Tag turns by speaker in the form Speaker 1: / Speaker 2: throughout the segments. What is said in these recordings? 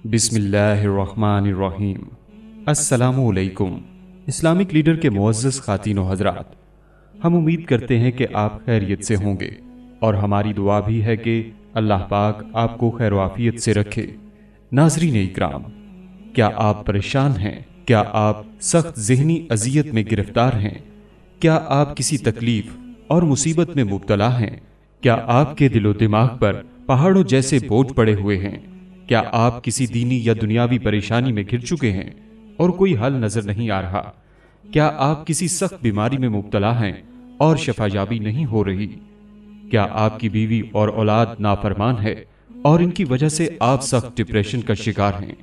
Speaker 1: बिस्मिल्लाहिर्रहमानिर्रहीम। अस्सलामुअलैकुम। Islamic leader के मुअज़्ज़ज़ ख़ातीन व हज़रात, हम उम्मीद करते हैं कि आप खैरियत से होंगे और हमारी दुआ भी है कि अल्लाह पाक आपको खैर आफियत से रखे। नाज़रीन इकराम, क्या आप परेशान हैं? क्या आप सख्त ज़हनी अज़ियत में गिरफ्तार हैं? क्या आप किसी तकलीफ और मुसीबत में मुब्तला हैं? क्या आपके दिलो दिमाग पर पहाड़ों जैसे बोझ पड़े हुए हैं? क्या आप किसी दीनी या दुनियावी परेशानी में घिर चुके हैं और कोई हल नजर नहीं आ रहा? क्या आप किसी सख्त बीमारी में मुब्तला हैं और शफायाबी नहीं हो रही? क्या आपकी बीवी और औलाद नाफरमान है और इनकी वजह से आप सख्त डिप्रेशन का शिकार हैं?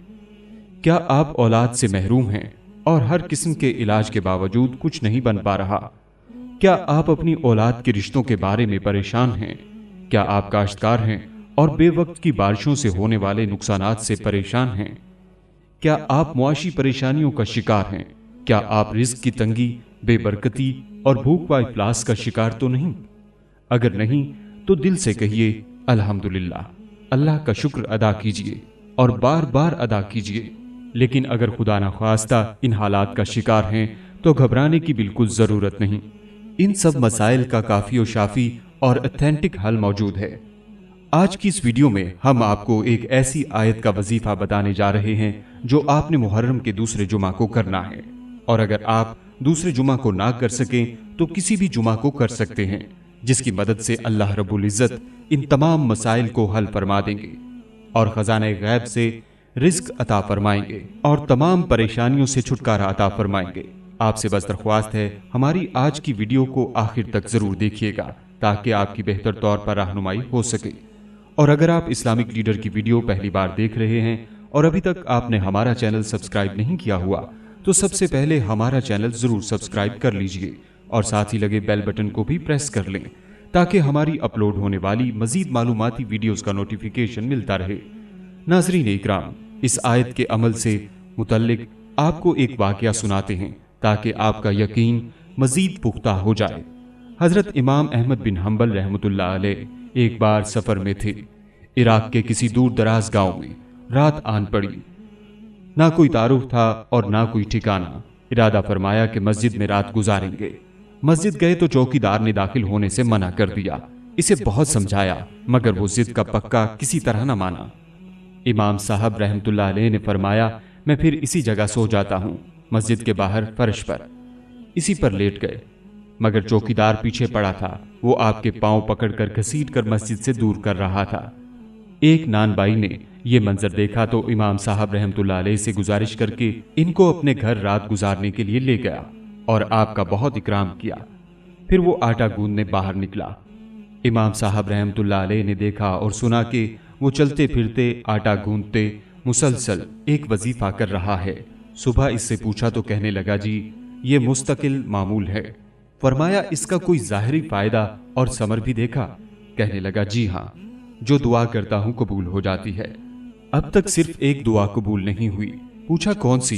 Speaker 1: क्या आप औलाद से महरूम हैं और हर किस्म के इलाज के बावजूद कुछ नहीं बन पा रहा? क्या आप अपनी औलाद के रिश्तों के बारे में परेशान हैं? क्या आप काश्तकार हैं और बेवक्त की बारिशों से होने वाले नुकसानात से परेशान हैं? क्या आप मुआशी परेशानियों का शिकार हैं? क्या आप रिज़्क की तंगी, बेबरकती और भूख व इफलास का शिकार तो नहीं? अगर नहीं तो दिल से कहिए अल्हम्दुलिल्लाह, अल्लाह का शुक्र अदा कीजिए और बार बार अदा कीजिए। लेकिन अगर खुदा न ख्वास्ता इन हालात का शिकार हैं तो घबराने की बिल्कुल ज़रूरत नहीं। इन सब मसाइल का काफ़ी और शाफी और ऑथेंटिक हल मौजूद है। आज की इस वीडियो में हम आपको एक ऐसी आयत का वजीफा बताने जा रहे हैं जो आपने मुहर्रम के दूसरे जुमा को करना है, और अगर आप दूसरे जुमा को ना कर सकें तो किसी भी जुमा को कर सकते हैं, जिसकी मदद से अल्लाह रब्बुल इज़्ज़त इन तमाम मसाइल को हल फरमा देंगे और खजाने गैब से रिज़्क अता फरमाएंगे और तमाम परेशानियों से छुटकारा अता फरमाएंगे। आपसे बस दरख्वास्त है, हमारी आज की वीडियो को आखिर तक जरूर देखिएगा ताकि आपकी बेहतर तौर पर रहनुमाई हो सके। और अगर आप इस्लामिक लीडर की वीडियो पहली बार देख रहे हैं और अभी तक आपने हमारा चैनल सब्सक्राइब नहीं किया हुआ, तो सबसे पहले हमारा चैनल जरूर सब्सक्राइब कर लीजिए और साथ ही लगे बेल बटन को भी प्रेस कर लें ताकि हमारी अपलोड होने वाली मजीद मालूमाती वीडियोस का नोटिफिकेशन मिलता रहे। नाज़रीन इकराम, इस आयत के अमल से मुतल्लिक आपको एक वाक़या सुनाते हैं ताकि आपका यकीन मजीद पुख्ता हो जाए। हजरत इमाम अहमद बिन हम्बल रहमतुल्लाह अलैह एक बार सफर में थे। इराक के किसी दूर दराज गांव में रात आन पड़ी। ना कोई तारुफ था और ना कोई ठिकाना। इरादा फरमाया कि मस्जिद में रात गुजारेंगे। मस्जिद गए तो चौकीदार ने दाखिल होने से मना कर दिया। इसे बहुत समझाया मगर वो जिद का पक्का किसी तरह न माना। इमाम साहब रहमतुल्लाह अलैह ने फरमाया, मैं फिर इसी जगह सो जाता हूँ, मस्जिद के बाहर फर्श पर। इसी पर लेट गए मगर चौकीदार पीछे पड़ा था। वो आपके पांव पकड़कर घसीट कर मस्जिद से दूर कर रहा था। एक नानबाई ने यह मंजर देखा तो इमाम साहब रहमतुल्लाह अलैह से गुजारिश करके इनको अपने घर रात गुजारने के लिए ले गया और आपका बहुत इकराम किया। फिर वो आटा गूंदने बाहर निकला। इमाम साहब रहमतुल्लाह अलैह ने देखा और सुना कि वो चलते फिरते आटा गूंदते मुसलसल एक वजीफा कर रहा है। सुबह इससे पूछा तो कहने लगा, जी ये मुस्तकिल मामूल है। फरमाया, इसका कोई ज़ाहिरी फायदा और समर भी देखा? कहने लगा, जी हाँ, जो दुआ करता हूं कबूल हो जाती है। अब तक सिर्फ एक दुआ कबूल नहीं हुई। पूछा, कौन सी?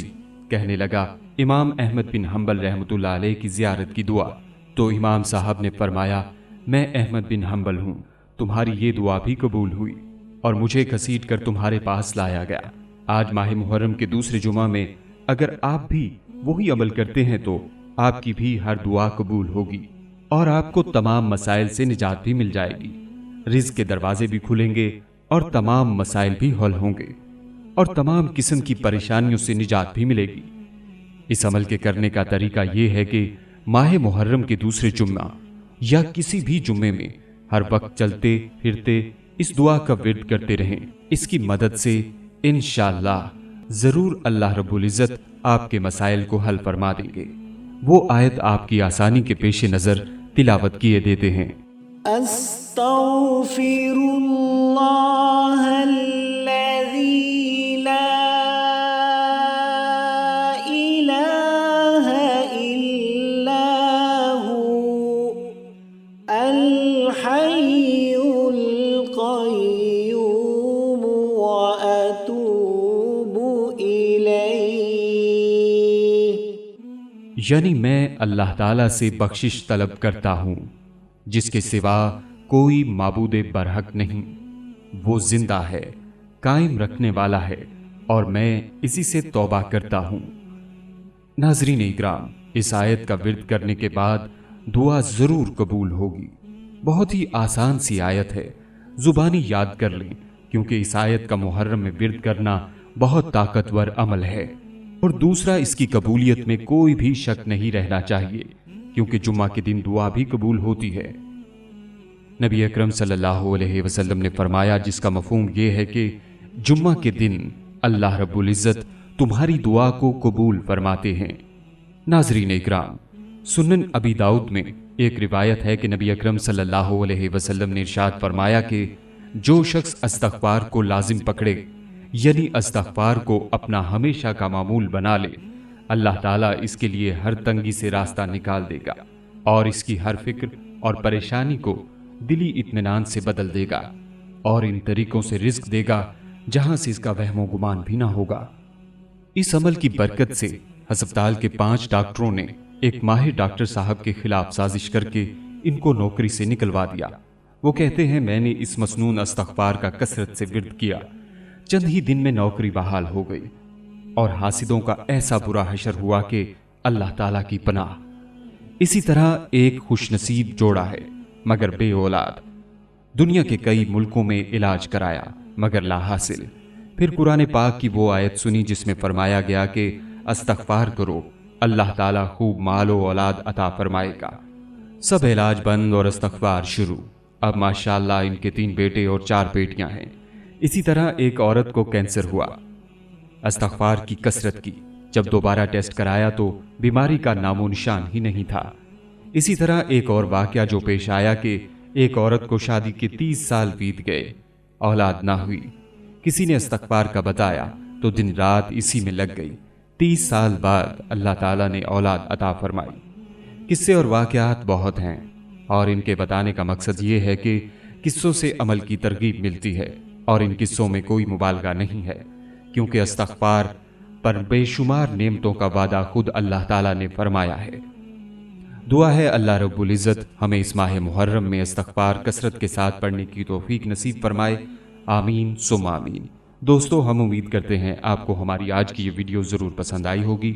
Speaker 1: कहने लगा, इमाम अहमद बिन हम्बल रहमतुल्लाह अलैह की ज़ियारत की दुआ। तो इमाम साहब ने फरमाया, मैं अहमद बिन हम्बल हूं, तुम्हारी ये दुआ भी कबूल हुई और मुझे घसीट कर तुम्हारे पास लाया गया। आज माह मुहर्रम के दूसरे जुमा में अगर आप भी वही अमल करते हैं तो आपकी भी हर दुआ कबूल होगी और आपको तमाम मसाइल से निजात भी मिल जाएगी। रिज़्क के दरवाजे भी खुलेंगे और तमाम मसाइल भी हल होंगे और तमाम किस्म की परेशानियों से निजात भी मिलेगी। इस अमल के करने का तरीका यह है कि माह मुहर्रम के दूसरे जुम्मा या किसी भी जुम्मे में हर वक्त चलते फिरते इस दुआ का विर्द करते रहें। इसकी मदद से इंशाअल्लाह जरूर अल्लाह रब्बुल इज़्ज़त आपके मसाइल को हल फरमा देंगे। वो आयत आपकी आसानी के पेश नजर तिलावत किए देते हैं।
Speaker 2: अस्तग़फिरुल्लाहल्लज़ी ला इलाहा इल्ला हु अल हय्युल क़य्यूम व अतूबु इलैहि।
Speaker 1: यानी मैं अल्लाह ताला से बख्शिश तलब करता हूँ جس کے سوا کوئی معبود برحق نہیں، وہ زندہ ہے، قائم رکھنے والا ہے، اور میں اسی سے توبہ کرتا ہوں۔ ناظرین اکرام، اس آیت کا ورد کرنے کے بعد دعا ضرور قبول ہوگی۔ بہت ہی آسان سی آیت ہے، زبانی یاد کر لیں، کیونکہ اس آیت کا محرم میں ورد کرنا بہت طاقتور عمل ہے۔ اور دوسرا، اس کی قبولیت میں کوئی بھی شک نہیں رہنا چاہیے، کیونکہ جمعہ کے دن دعا بھی قبول ہوتی ہے۔ نبی اکرم صلی اللہ علیہ وسلم نے فرمایا، جس کا مفہوم یہ ہے کہ جمعہ کے دن اللہ رب العزت تمہاری دعا کو قبول فرماتے ہیں۔ ناظرین اکرام، سنن ابی داؤد میں ایک روایت ہے کہ نبی اکرم صلی اللہ علیہ وسلم نے ارشاد فرمایا کہ جو شخص استغفار کو لازم پکڑے، یعنی استغفار کو اپنا ہمیشہ کا معمول بنا لے، اللہ تعالیٰ اس کے لیے ہر تنگی سے راستہ نکال دے گا اور اس کی ہر فکر اور پریشانی کو دلی اطمینان سے بدل دے گا، اور ان طریقوں سے رزق دے گا جہاں سے اس کا وہم و گمان بھی نہ ہوگا۔ اس عمل کی برکت سے ہسپتال کے 5 ڈاکٹروں نے ایک ماہر ڈاکٹر صاحب کے خلاف سازش کر کے ان کو نوکری سے نکلوا دیا۔ وہ کہتے ہیں، میں نے اس مسنون استغفار کا کثرت سے ورد کیا، چند ہی دن میں نوکری بحال ہو گئی، اور حاسدوں کا ایسا برا حشر ہوا کہ اللہ تعالیٰ کی پناہ۔ اسی طرح ایک خوش نصیب جوڑا ہے مگر بے اولاد، دنیا کے کئی ملکوں میں علاج کرایا مگر لا حاصل۔ پھر قرآن پاک کی وہ آیت سنی جس میں فرمایا گیا کہ استغفار کرو، اللہ تعالیٰ خوب مال و اولاد عطا فرمائے گا۔ سب علاج بند اور استغفار شروع۔ اب ماشاءاللہ ان کے 3 بیٹے اور 4 بیٹیاں ہیں۔ اسی طرح ایک عورت کو کینسر ہوا، استغفار کی کثرت کی، جب دوبارہ ٹیسٹ کرایا تو بیماری کا نام و نشان ہی نہیں تھا۔ اسی طرح ایک اور واقعہ جو پیش آیا کہ ایک عورت کو شادی کے 30 سال بیت گئے، اولاد نہ ہوئی۔ کسی نے استغفار کا بتایا تو دن رات اسی میں لگ گئی، 30 سال بعد اللہ تعالیٰ نے اولاد عطا فرمائی۔ قصے اور واقعات بہت ہیں، اور ان کے بتانے کا مقصد یہ ہے کہ قصوں سے عمل کی ترغیب ملتی ہے، اور ان قصوں میں کوئی مبالغہ نہیں ہے، کیونکہ استغفار پر بے شمار نعمتوں کا وعدہ خود اللہ تعالیٰ نے فرمایا ہے۔ دعا ہے اللہ رب العزت ہمیں اس ماہ محرم میں استغفار کثرت کے ساتھ پڑھنے کی توفیق نصیب فرمائے، آمین ثم آمین۔ دوستو، ہم امید کرتے ہیں آپ کو ہماری آج کی یہ ویڈیو ضرور پسند آئی ہوگی۔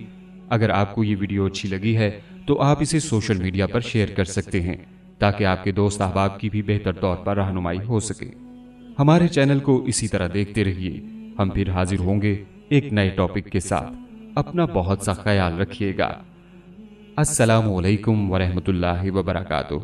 Speaker 1: اگر آپ کو یہ ویڈیو اچھی لگی ہے تو آپ اسے سوشل میڈیا پر شیئر کر سکتے ہیں، تاکہ آپ کے دوست احباب کی بھی بہتر طور پر رہنمائی ہو سکے۔ ہمارے چینل کو اسی طرح دیکھتے رہیے، ہم پھر حاضر ہوں گے ایک نئے ٹاپک کے ساتھ۔ اپنا بہت سا خیال رکھیے گا۔ السلام علیکم ورحمۃ اللہ وبرکاتہ۔